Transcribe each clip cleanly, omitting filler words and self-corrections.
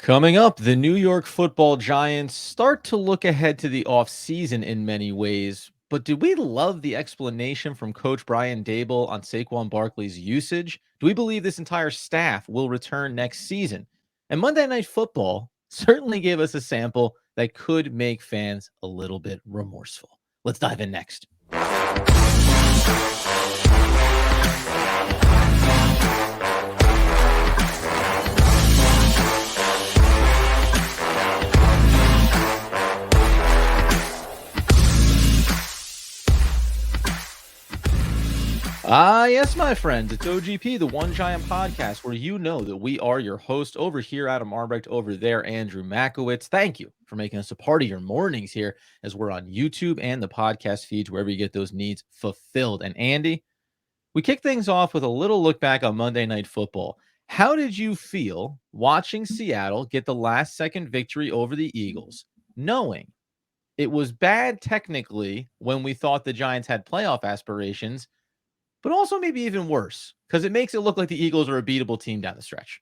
Coming up, the New York Football Giants start to look ahead to the offseason in many ways. But do we love the explanation from Coach Brian Daboll on Saquon Barkley's usage? Do we believe this entire staff will return next season? And Monday Night Football certainly gave us a sample that could make fans a little bit remorseful. Let's dive in next. Yes, my friends, it's OGP, the One Giant Podcast, where you know that we are your host. Over here, Adam Arbrecht, over there, Andrew Makowitz. Thank you for making us a part of your mornings here as we're on YouTube and the podcast feeds, wherever you get those needs fulfilled. And Andy, we kick things off with a little look back on Monday Night Football. How did you feel watching Seattle get the last second victory over the Eagles, knowing it was bad technically when we thought the Giants had playoff aspirations, but also maybe even worse because it makes it look like the Eagles are a beatable team down the stretch?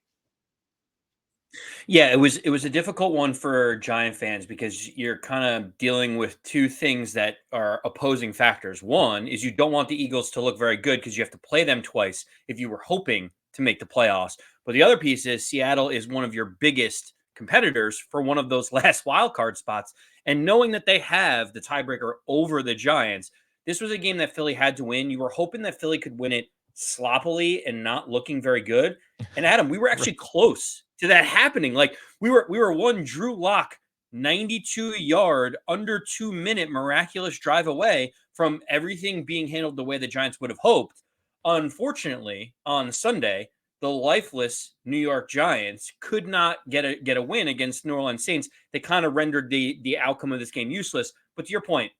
Yeah, it was a difficult one for Giant fans because you're kind of dealing with two things that are opposing factors. One is you don't want the Eagles to look very good because you have to play them twice if you were hoping to make the playoffs. But the other piece is Seattle is one of your biggest competitors for one of those last wild card spots. And knowing that they have the tiebreaker over the Giants, this was a game that Philly had to win. You were hoping that Philly could win it sloppily and not looking very good. And Adam, we were Right. actually close to that happening. Like we were one Drew Lock 92-yard under 2 minute miraculous drive away from everything being handled the way the Giants would have hoped. Unfortunately, on Sunday, the lifeless New York Giants could not get a win against New Orleans Saints. They kind of rendered the outcome of this game useless. But to your point,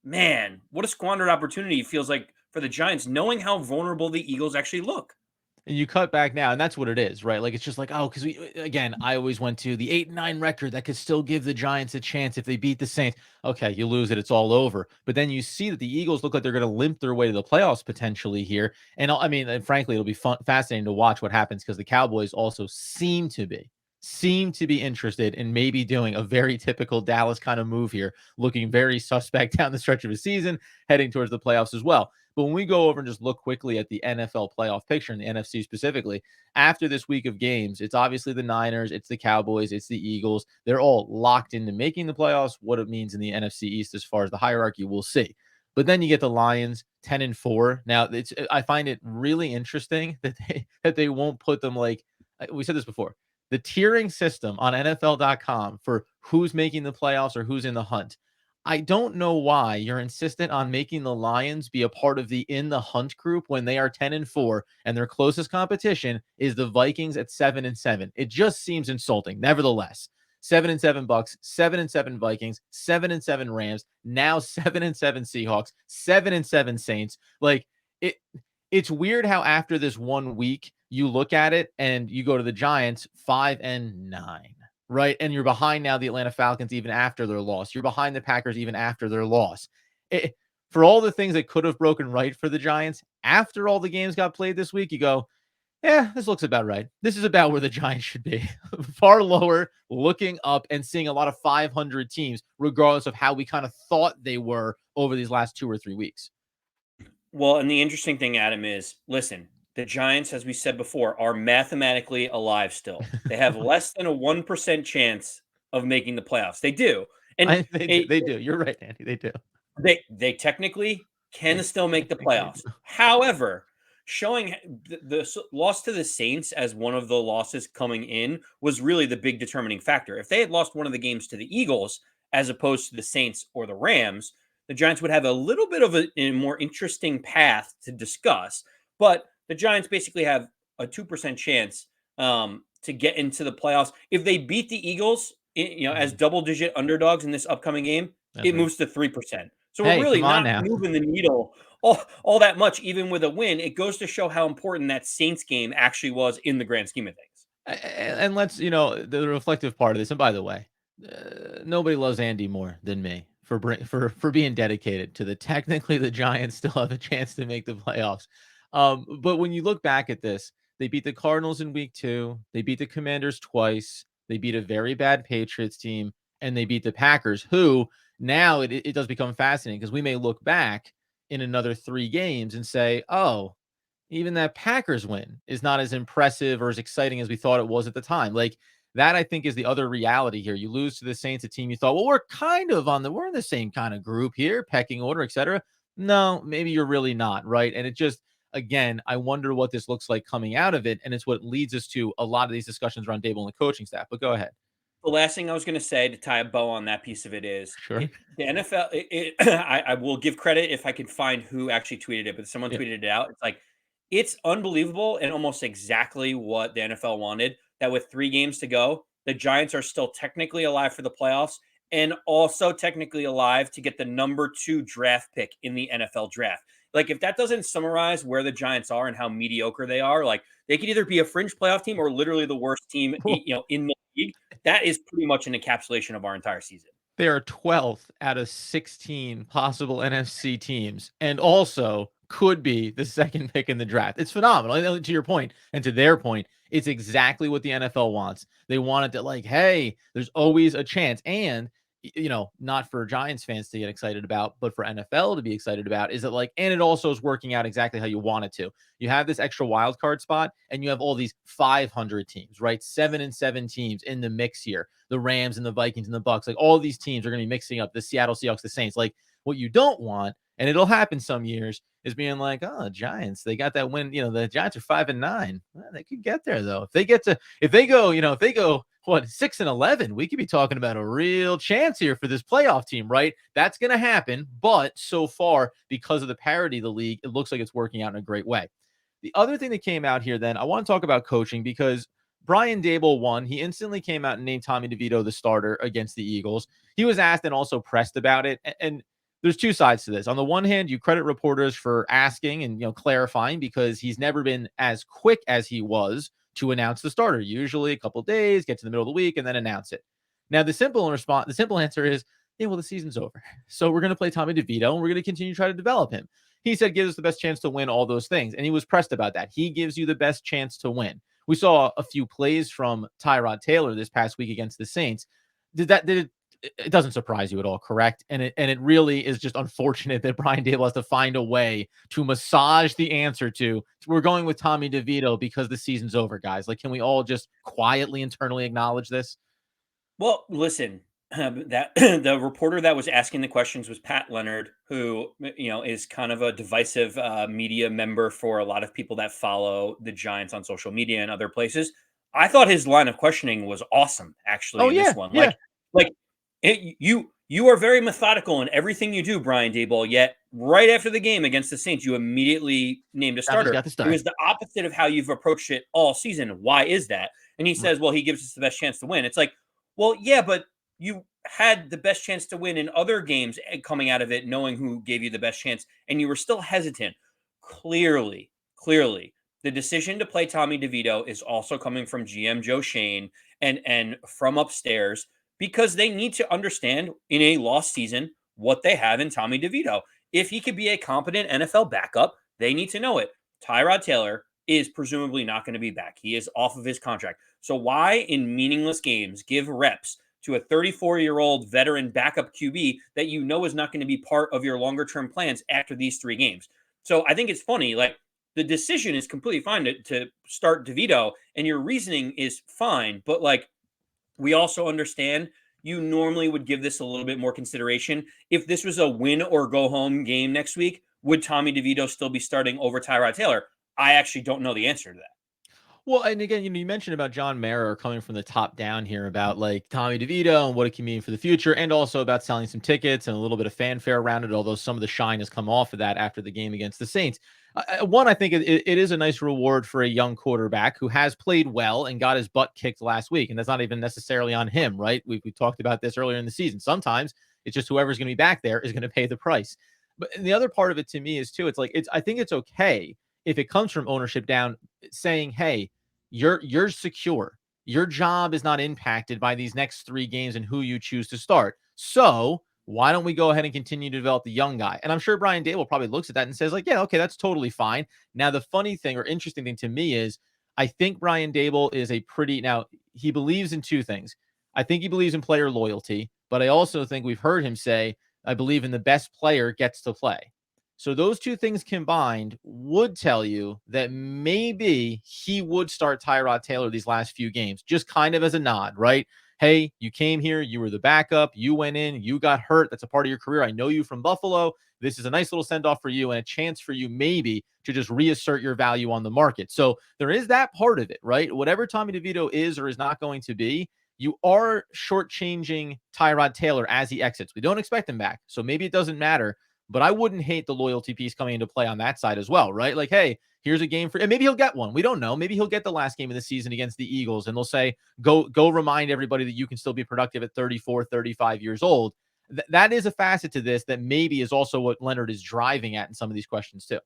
man, what a squandered opportunity it feels like for the Giants, knowing how vulnerable the Eagles actually look. And you cut back now, and that's what it is, right? Like, it's just like, oh, because again, I always went to the 8-9 record that could still give the Giants a chance if they beat the Saints. Okay, you lose it, it's all over. But then you see that the Eagles look like they're going to limp their way to the playoffs potentially here. And I mean, and frankly, it'll be fascinating to watch what happens because the Cowboys also seem to be interested in maybe doing a very typical Dallas kind of move here, looking very suspect down the stretch of a season, heading towards the playoffs as well. But when we go over and just look quickly at the NFL playoff picture in the NFC specifically, after this week of games, it's obviously the Niners, it's the Cowboys, it's the Eagles. They're all locked into making the playoffs. What it means in the NFC East as far as the hierarchy, we'll see. But then you get the Lions 10-4. Now, I find it really interesting that they won't put them like we said this before. The tiering system on NFL.com for who's making the playoffs or who's in the hunt. I don't know why you're insistent on making the Lions be a part of the in the hunt group when they are 10-4 and their closest competition is the Vikings at 7-7. It just seems insulting. Nevertheless, 7-7 Bucks, 7-7 Vikings, 7-7 Rams, now 7-7 Seahawks, 7-7 Saints. Like it it's weird how after this 1 week you look at it and you go to the Giants 5-9. Right. And you're behind now the Atlanta Falcons even after their loss. You're behind the Packers even after their loss. For all the things that could have broken right for the Giants, after all the games got played this week, you go, yeah, this looks about right. This is about where the Giants should be. Far lower, looking up and seeing a lot of 500 teams, regardless of how we kind of thought they were over these last 2 or 3 weeks. Well, and the interesting thing, Adam, is listen, the Giants, as we said before, are mathematically alive still. They have less than a 1% chance of making the playoffs. They do. And They do. it, They do. You're right, Andy. They do. they technically can They still make the technically playoffs. do. However, showing the loss to the Saints as one of the losses coming in was really the big determining factor. If they had lost one of the games to the Eagles as opposed to the Saints or the Rams, the Giants would have a little bit of a more interesting path to discuss. But the Giants basically have a 2% chance to get into the playoffs. If they beat the Eagles, as Mhm. double-digit underdogs in this upcoming game, That's it right. moves to 3%. So we're Hey, really come on not now. moving the needle all that much, even with a win. It goes to show how important that Saints game actually was in the grand scheme of things. And let's, the reflective part of this. And by the way, nobody loves Andy more than me for being dedicated to the technically the Giants still have a chance to make the playoffs. But when you look back at this, they beat the Cardinals in week 2. They beat the Commanders twice. They beat a very bad Patriots team, and they beat the Packers, who now it does become fascinating because we may look back in another 3 games and say, oh, even that Packers win is not as impressive or as exciting as we thought it was at the time. Like that, I think, is the other reality here. You lose to the Saints, a team you thought, well, we're in the same kind of group here, pecking order, etc. No, maybe you're really not, right? And it just, again, I wonder what this looks like coming out of it, and it's what leads us to a lot of these discussions around Daboll and the coaching staff. But go ahead. The last thing I was going to say to tie a bow on that piece of it is Sure. the NFL. I will give credit if I can find who actually tweeted it, but someone Yeah. tweeted it out. It's like it's unbelievable and almost exactly what the NFL wanted. That with 3 games to go, the Giants are still technically alive for the playoffs and also technically alive to get the number 2 draft pick in the NFL draft. Like if that doesn't summarize where the Giants are and how mediocre they are, like they could either be a fringe playoff team or literally the worst team, in the league. That is pretty much an encapsulation of our entire season. They are 12th out of 16 possible NFC teams and also could be the second pick in the draft. It's phenomenal. And to your point and to their point, it's exactly what the NFL wants. They want it to like, hey, there's always a chance. And not for Giants fans to get excited about, but for NFL to be excited about is that like, and it also is working out exactly how you want it to. You have this extra wild card spot and you have all these 500 teams, right? 7-7 teams in the mix here. The Rams and the Vikings and the Bucks, like all these teams are going to be mixing up, the Seattle Seahawks, the Saints. Like what you don't want, and it'll happen some years, is being like, oh, Giants, they got that win. The Giants are 5-9. Well, they could get there though. If they go what 6-11, we could be talking about a real chance here for this playoff team, right? That's going to happen. But so far, because of the parity of the league, it looks like it's working out in a great way. The other thing that came out here, then I want to talk about coaching because Brian Daboll won. He instantly came out and named Tommy DeVito the starter against the Eagles. He was asked and also pressed about it. And there's 2 sides to this. On the one hand, you credit reporters for asking and clarifying because he's never been as quick as he was to announce the starter. Usually a couple of days, get to the middle of the week, and then announce it. Now, the simple answer is, yeah, well, the season's over. So we're going to play Tommy DeVito and we're going to continue to try to develop him. He said, gives us the best chance to win, all those things. And he was pressed about that. He gives you the best chance to win. We saw a few plays from Tyrod Taylor this past week against the Saints. It doesn't surprise you at all, correct? And it really is just unfortunate that Brian Daboll has to find a way to massage the answer to, we're going with Tommy DeVito because the season's over, guys. Like, can we all just quietly internally acknowledge this? Well, listen, that the reporter that was asking the questions was Pat Leonard, who is kind of a divisive media member for a lot of people that follow the Giants on social media and other places. I thought his line of questioning was awesome, actually, in this one. Yeah. You are very methodical in everything you do, Brian Daboll. Yet, right after the game against the Saints, you immediately named a starter. Got to start. It was the opposite of how you've approached it all season. Why is that? And he says, well, he gives us the best chance to win. It's like, well, yeah, but you had the best chance to win in other games coming out of it, knowing who gave you the best chance, and you were still hesitant. Clearly, the decision to play Tommy DeVito is also coming from GM Joe Shane and from upstairs because they need to understand in a lost season what they have in Tommy DeVito. If he could be a competent NFL backup, they need to know it. Tyrod Taylor is presumably not going to be back. He is off of his contract. So why in meaningless games give reps to a 34-year-old veteran backup QB that you know is not going to be part of your longer-term plans after these 3 games? So I think it's funny, like the decision is completely fine to start DeVito and your reasoning is fine, but like we also understand you normally would give this a little bit more consideration. If this was a win or go home game next week, would Tommy DeVito still be starting over Tyrod Taylor? I actually don't know the answer to that. Well, and again, you mentioned about John Mara coming from the top down here about like Tommy DeVito and what it can mean for the future, and also about selling some tickets and a little bit of fanfare around it, although some of the shine has come off of that after the game against the Saints. One, I think it is a nice reward for a young quarterback who has played well and got his butt kicked last week. And that's not even necessarily on him, right? We talked about this earlier in the season. Sometimes it's just whoever's going to be back there is going to pay the price. But the other part of it to me is too, it's like, I think it's okay if it comes from ownership down saying, hey, you're secure. Your job is not impacted by these next 3 games and who you choose to start. So why don't we go ahead and continue to develop the young guy? And I'm sure Brian Daboll probably looks at that and says like, yeah, okay, that's totally fine. Now, the funny thing or interesting thing to me is I think Brian Daboll is a now he believes in two things. I think he believes in player loyalty, but I also think we've heard him say, I believe in the best player gets to play. So those two things combined would tell you that maybe he would start Tyrod Taylor these last few games, just kind of as a nod, right? Hey, you came here, you were the backup, you went in, you got hurt. That's a part of your career. I know you from Buffalo. This is a nice little send off for you and a chance for you maybe to just reassert your value on the market. So there is that part of it, right? Whatever Tommy DeVito is or is not going to be, you are shortchanging Tyrod Taylor as he exits. We don't expect him back. So maybe it doesn't matter, but I wouldn't hate the loyalty piece coming into play on that side as well, right? Like, hey, here's a game for, and maybe he'll get one. We don't know. Maybe he'll get the last game of the season against the Eagles and they'll say, go remind everybody that you can still be productive at 34, 35 years old. That is a facet to this that maybe is also what Leonard is driving at in some of these questions too.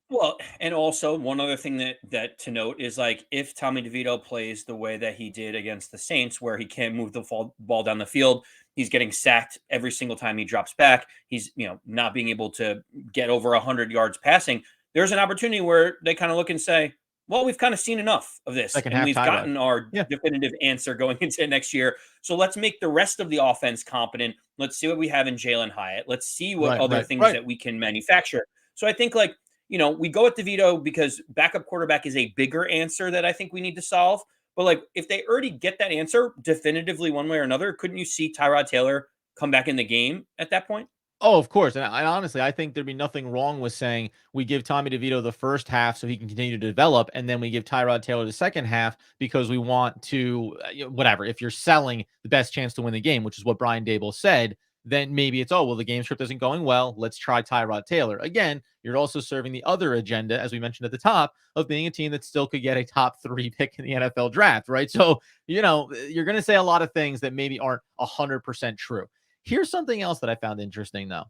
Well, and also one other thing that to note is like if Tommy DeVito plays the way that he did against the Saints, where he can't move the ball down the field, he's getting sacked every single time he drops back. He's not being able to get over 100 yards passing. There's an opportunity where they kind of look and say, "Well, we've kind of seen enough of this, Second and half we've Tyrod. gotten our Yeah. definitive answer going into next year. So let's make the rest of the offense competent. Let's see what we have in Jalen Hyatt. Let's see what Right, other right, things right. that we can manufacture." So I think like we go with DeVito because backup quarterback is a bigger answer that I think we need to solve. But like, if they already get that answer definitively one way or another, couldn't you see Tyrod Taylor come back in the game at that point? Oh, of course. And honestly, I think there'd be nothing wrong with saying we give Tommy DeVito the first half so he can continue to develop, and then we give Tyrod Taylor the second half because we want to, whatever. If you're selling the best chance to win the game, which is what Brian Dable said, then maybe it's, oh, well, the game script isn't going well. Let's try Tyrod Taylor. Again, you're also serving the other agenda, as we mentioned at the top, of being a team that still could get a top 3 pick in the NFL draft, right? So, you're going to say a lot of things that maybe aren't 100% true. Here's something else that I found interesting, though.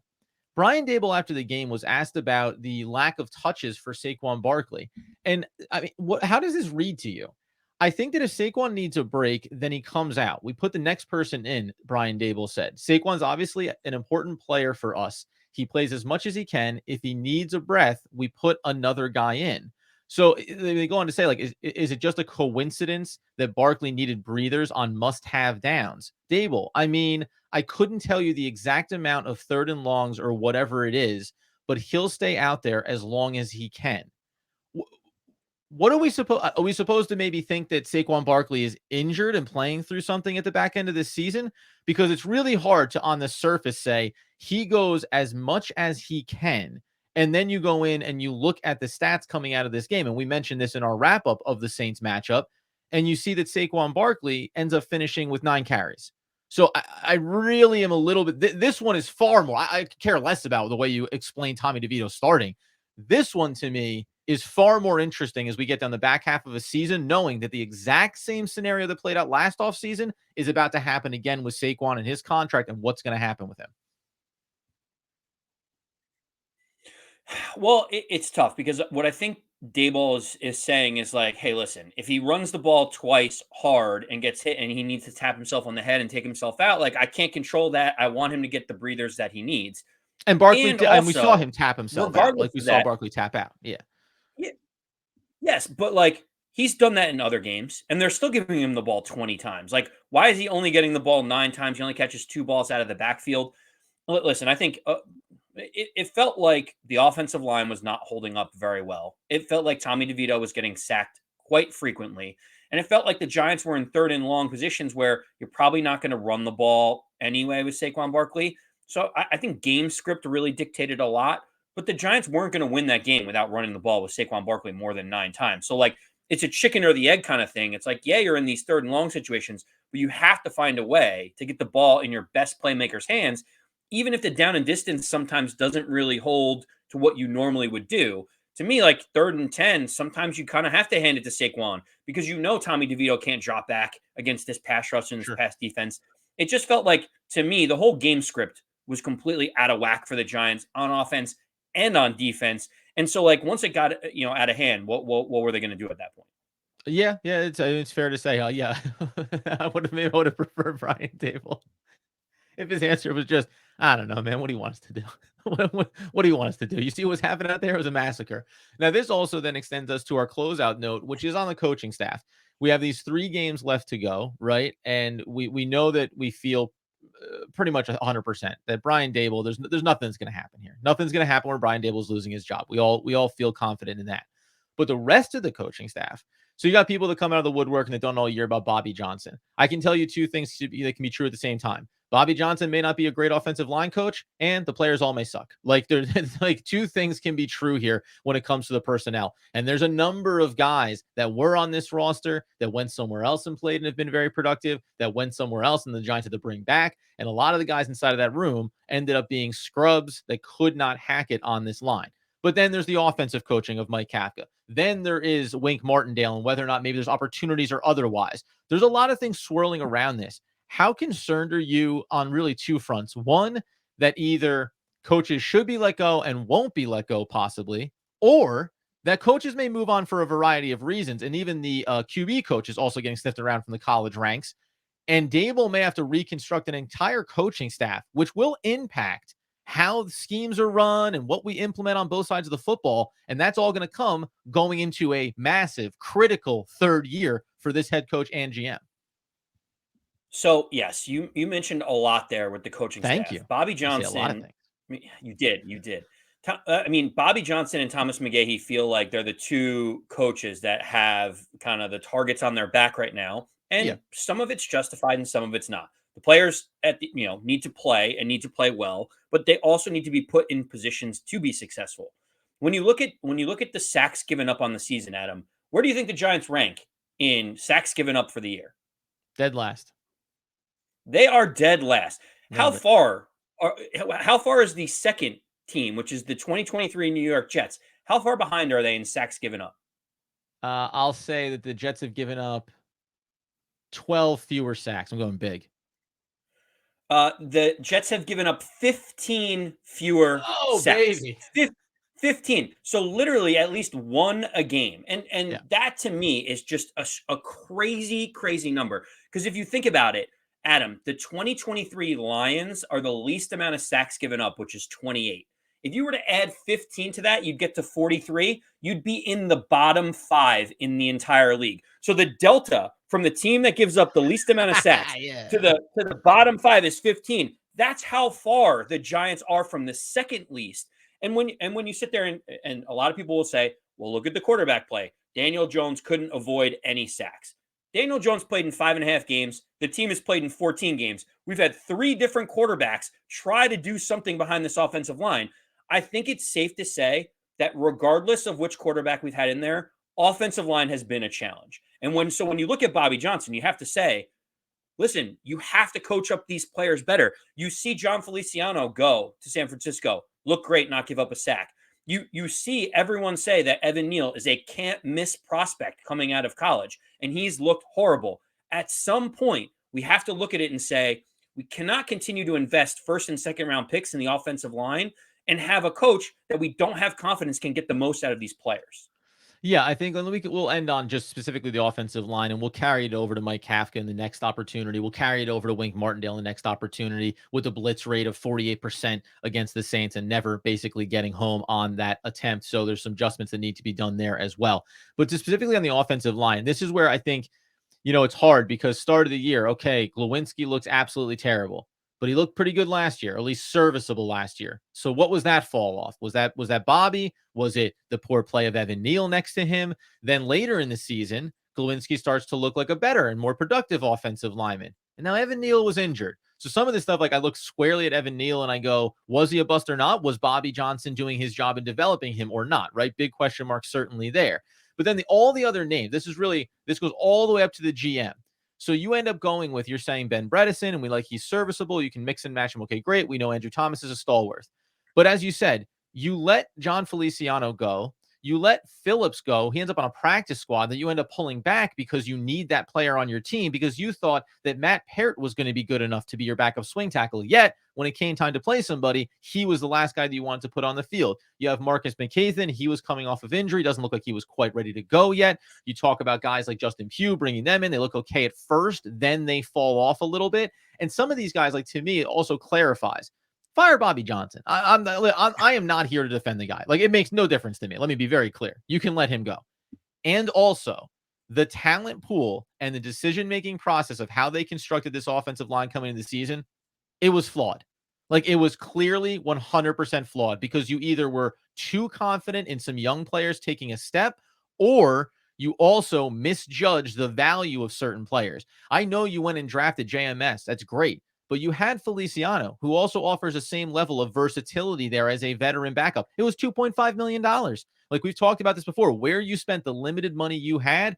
Brian Daboll, after the game, was asked about the lack of touches for Saquon Barkley. And I mean, how does this read to you? I think that if Saquon needs a break, then he comes out. We put the next person in, Brian Daboll said. Saquon's obviously an important player for us. He plays as much as he can. If he needs a breath, we put another guy in. So they go on to say, like, is it just a coincidence that Barkley needed breathers on must-have downs? Daboll, I mean, I couldn't tell you the exact amount of third and longs or whatever it is, but he'll stay out there as long as he can. What are we supposed? Are we supposed to maybe think that Saquon Barkley is injured and playing through something at the back end of this season? Because it's really hard to, on the surface, say he goes as much as he can, and then you go in and you look at the stats coming out of this game, and we mentioned this in our wrap up of the Saints matchup, and you see that Saquon Barkley ends up finishing with 9 carries. So I really am a little bit. This one is far more. I care less about the way you explain Tommy DeVito starting. This one to me is far more interesting as we get down the back half of a season, knowing that the exact same scenario that played out last offseason is about to happen again with Saquon and his contract and what's going to happen with him. Well, it's tough because what I think Dayball is saying is like, hey, listen, if he runs the ball twice hard and gets hit and he needs to tap himself on the head and take himself out, like I can't control that. I want him to get the breathers that he needs. And Barkley, And and we saw also, him tap himself out, regardless like we of saw that, Barkley tap out. Yeah, yeah, yes, but like he's done that in other games and they're still giving him the ball 20 times. Like, why is he only getting the ball 9 times? He only catches 2 balls out of the backfield. Listen, I think it felt like the offensive line was not holding up very well. It felt like Tommy DeVito was getting sacked quite frequently. And it felt like the Giants were in third and long positions where you're probably not going to run the ball anyway with Saquon Barkley. So I think game script really dictated a lot, but the Giants weren't going to win that game without running the ball with Saquon Barkley more than 9 times. So, like, it's a chicken or the egg kind of thing. It's like, yeah, you're in these third and long situations, but you have to find a way to get the ball in your best playmaker's hands even if the down and distance sometimes doesn't really hold to what you normally would do. To me, like 3rd and 10, sometimes you kind of have to hand it to Saquon because Tommy DeVito can't drop back against this pass rush and this sure. pass defense. It just felt like, to me, the whole game script was completely out of whack for the Giants on offense and on defense. And so, like, once it got out of hand, what were they going to do at that point? Yeah, it's fair to say. Yeah, I would have preferred Brian Dable. if his answer was just, I don't know, man, what do you want us to do? What do you want us to do? You see what's happening out there? It was a massacre. Now, this also then extends us to our closeout note, which is on the coaching staff. We have these 3 games left to go, right? And we know that we feel pretty much 100% that Brian Daboll, there's nothing that's going to happen here. Nothing's going to happen where Brian Daboll's losing his job. We all feel confident in that. But the rest of the coaching staff, so you got people that come out of the woodwork and they don't know a year about Bobby Johnson. I can tell you 2 things that can be true at the same time. Bobby Johnson may not be a great offensive line coach, and the players all may suck. Like, there's like 2 things can be true here when it comes to the personnel. And there's a number of guys that were on this roster that went somewhere else and played and have been very productive, that went somewhere else and the Giants had to bring back. And a lot of the guys inside of that room ended up being scrubs that could not hack it on this line. But then there's the offensive coaching of Mike Kafka. Then there is Wink Martindale and whether or not maybe there's opportunities or otherwise. There's a lot of things swirling around this. How concerned are you on really 2 fronts? One, that either coaches should be let go and won't be let go possibly, or that coaches may move on for a variety of reasons. And even the QB coach is also getting sniffed around from the college ranks. And Daboll may have to reconstruct an entire coaching staff, which will impact how the schemes are run and what we implement on both sides of the football. And that's all going to come going into a massive, critical 3rd year for this head coach and GM. So, yes, you mentioned a lot there with the coaching Thank staff. you. Bobby I say a lot of Johnson, things. you did. I mean, Bobby Johnson and Thomas McGahee feel like they're the 2 coaches that have kind of the targets on their back right now, Yeah. and some of it's justified and some of it's not. The players need to play and need to play well, but they also need to be put in positions to be successful. When you look at the sacks given up on the season, Adam, where do you think the Giants rank in sacks given up for the year? Dead last. They are dead last. How Nailed it. far is the second team, which is the 2023 New York Jets? How far behind are they in sacks given up? I'll say that the Jets have given up 12 fewer sacks. I'm going big. The Jets have given up 15 fewer Oh, sacks. baby. 15. So literally at least 1 a game. And Yeah. that to me is just a crazy, crazy number. Because if you think about it, Adam, the 2023 Lions are the least amount of sacks given up, which is 28. If you were to add 15 to that, you'd get to 43. You'd be in the bottom 5 in the entire league. So the delta from the team that gives up the least amount of sacks Yeah. to the bottom 5 is 15. That's how far the Giants are from the second least. And when you sit there and a lot of people will say, well, look at the quarterback play. Daniel Jones couldn't avoid any sacks. Daniel Jones played in 5.5 games. The team has played in 14 games. We've had 3 different quarterbacks try to do something behind this offensive line. I think it's safe to say that regardless of which quarterback we've had in there, offensive line has been a challenge. And when you look at Bobby Johnson, you have to say, listen, you have to coach up these players better. You see John Feliciano go to San Francisco, look great, not give up a sack. You see everyone say that Evan Neal is a can't miss prospect coming out of college, and he's looked horrible. At some point, we have to look at it and say, we cannot continue to invest 1st and 2nd round picks in the offensive line and have a coach that we don't have confidence can get the most out of these players. Yeah, I think we'll end on just specifically the offensive line, and we'll carry it over to Mike Kafka in the next opportunity. We'll carry it over to Wink Martindale in the next opportunity with a blitz rate of 48% against the Saints and never basically getting home on that attempt. So there's some adjustments that need to be done there as well. But specifically on the offensive line, this is where I think, it's hard because start of the year, okay, Glowinski looks absolutely terrible, but he looked pretty good last year, or at least serviceable last year. So what was that fall off? Was that Bobby? Was it the poor play of Evan Neal next to him? Then later in the season, Glowinski starts to look like a better and more productive offensive lineman. And now Evan Neal was injured. So some of this stuff, like I look squarely at Evan Neal and I go, was he a bust or not? Was Bobby Johnson doing his job in developing him or not? Right? Big question mark certainly there. But then all the other names, this goes all the way up to the GM. So you end up going with, you're saying Ben Bredesen, and we like he's serviceable. You can mix and match him. Okay, great. We know Andrew Thomas is a stalwart. But as you said, you let John Feliciano go. You let Phillips go. He ends up on a practice squad that you end up pulling back because you need that player on your team because you thought that Matt Peart was going to be good enough to be your backup swing tackle. Yet, when it came time to play somebody, he was the last guy that you wanted to put on the field. You have Marcus McCathan. He was coming off of injury. Doesn't look like he was quite ready to go yet. You talk about guys like Justin Pugh, bringing them in. They look okay at first. Then they fall off a little bit. And some of these guys, like to me, it also clarifies. Fire Bobby Johnson. I am not here to defend the guy. Like, it makes no difference to me. Let me be very clear. You can let him go. And also, the talent pool and the decision-making process of how they constructed this offensive line coming into the season, it was flawed. Like, it was clearly 100% flawed because you either were too confident in some young players taking a step, or you also misjudged the value of certain players. I know you went and drafted JMS. That's great. But you had Feliciano, who also offers the same level of versatility there as a veteran backup. It was $2.5 million. Like, we've talked about this before, where you spent the limited money you had.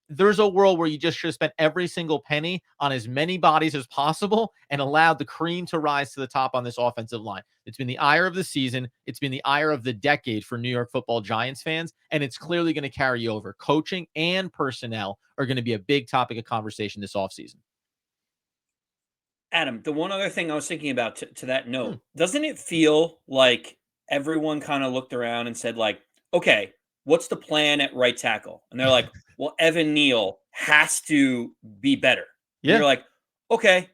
There's a world where you just should have spent every single penny on as many bodies as possible and allowed the cream to rise to the top on this offensive line. It's been the ire of the season. It's been the ire of the decade for New York Football Giants fans, and it's clearly going to carry over. Coaching and personnel are going to be a big topic of conversation this offseason. Adam, the one other thing I was thinking about to that note, doesn't it feel like everyone kind of looked around and said, like, okay, what's the plan at right tackle? And they're like, well, Evan Neal has to be better. Yeah. And you're like, okay,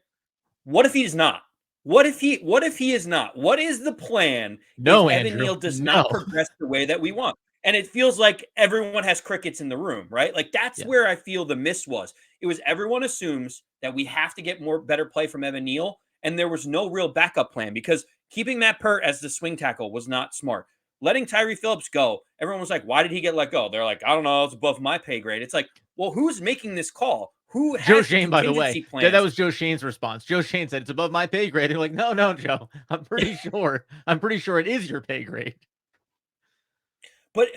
what if he's not? What if he is not? What is the plan No, if Andrew, Evan Neal does not progress the way that we want? And it feels like everyone has crickets in the room, right? Like, that's where I feel the miss was. It was everyone assumes that we have to get better play from Evan Neal, and there was no real backup plan because keeping Matt Peart as the swing tackle was not smart. Letting Tyree Phillips go, everyone was like, why did he get let go? They're like, I don't know, it's above my pay grade. It's like, well, who's making this call? Who has Joe Shane, by the way, plans? that was Joe Shane's response. Joe Shane said it's above my pay grade. They're like, no, Joe, I'm pretty sure it is your pay grade. But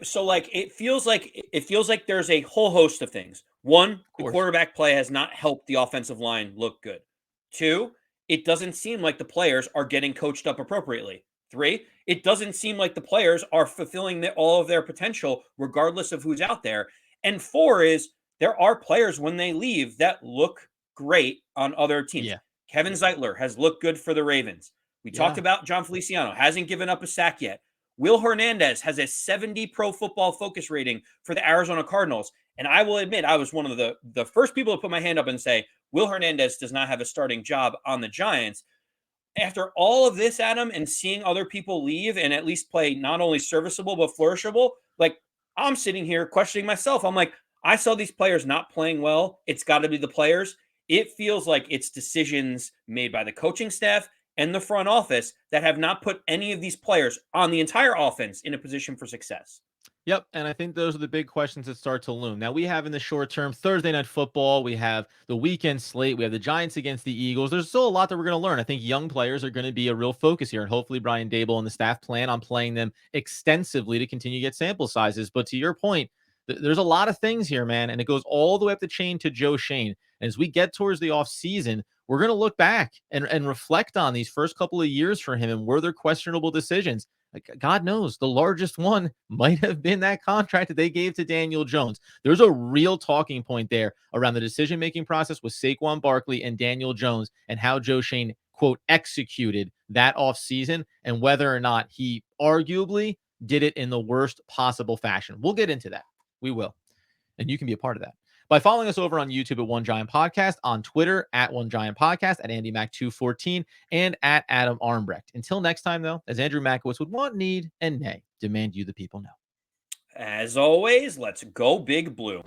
so, like, it feels like there's a whole host of things. One, the quarterback play has not helped the offensive line look good. Two, it doesn't seem like the players are getting coached up appropriately. Three, it doesn't seem like the players are fulfilling all of their potential, regardless of who's out there. And four is there are players when they leave that look great on other teams. Yeah. Kevin Zeitler has looked good for the Ravens. We talked about John Feliciano, hasn't given up a sack yet. Will Hernandez has a 70 Pro Football Focus rating for the Arizona Cardinals. And I will admit, I was one of the first people to put my hand up and say, Will Hernandez does not have a starting job on the Giants. After all of this, Adam, and seeing other people leave and at least play not only serviceable, but flourishable, like, I'm sitting here questioning myself. I'm like, I saw these players not playing well. It's got to be the players. It feels like it's decisions made by the coaching staff and the front office that have not put any of these players on the entire offense in a position for success. Yep, and I think those are the big questions that start to loom. Now, we have in the short term Thursday Night Football. We have the weekend slate. We have the Giants against the Eagles. There's still a lot that we're going to learn. I think young players are going to be a real focus here, and hopefully Brian Daboll and the staff plan on playing them extensively to continue to get sample sizes. But to your point, there's a lot of things here, man, and it goes all the way up the chain to Joe Shane. And as we get towards the offseason, we're going to look back and reflect on these first couple of years for him and were there questionable decisions. God knows the largest one might have been that contract that they gave to Daniel Jones. There's a real talking point there around the decision-making process with Saquon Barkley and Daniel Jones and how Joe Shane, quote, executed that offseason and whether or not he arguably did it in the worst possible fashion. We'll get into that. We will. And you can be a part of that by following us over on YouTube at One Giant Podcast, on Twitter at One Giant Podcast, at AndyMac214, and at Adam Armbrecht. Until next time, though, as Andrew Makowitz would want, need, and nay, demand you the people know. As always, let's go Big Blue.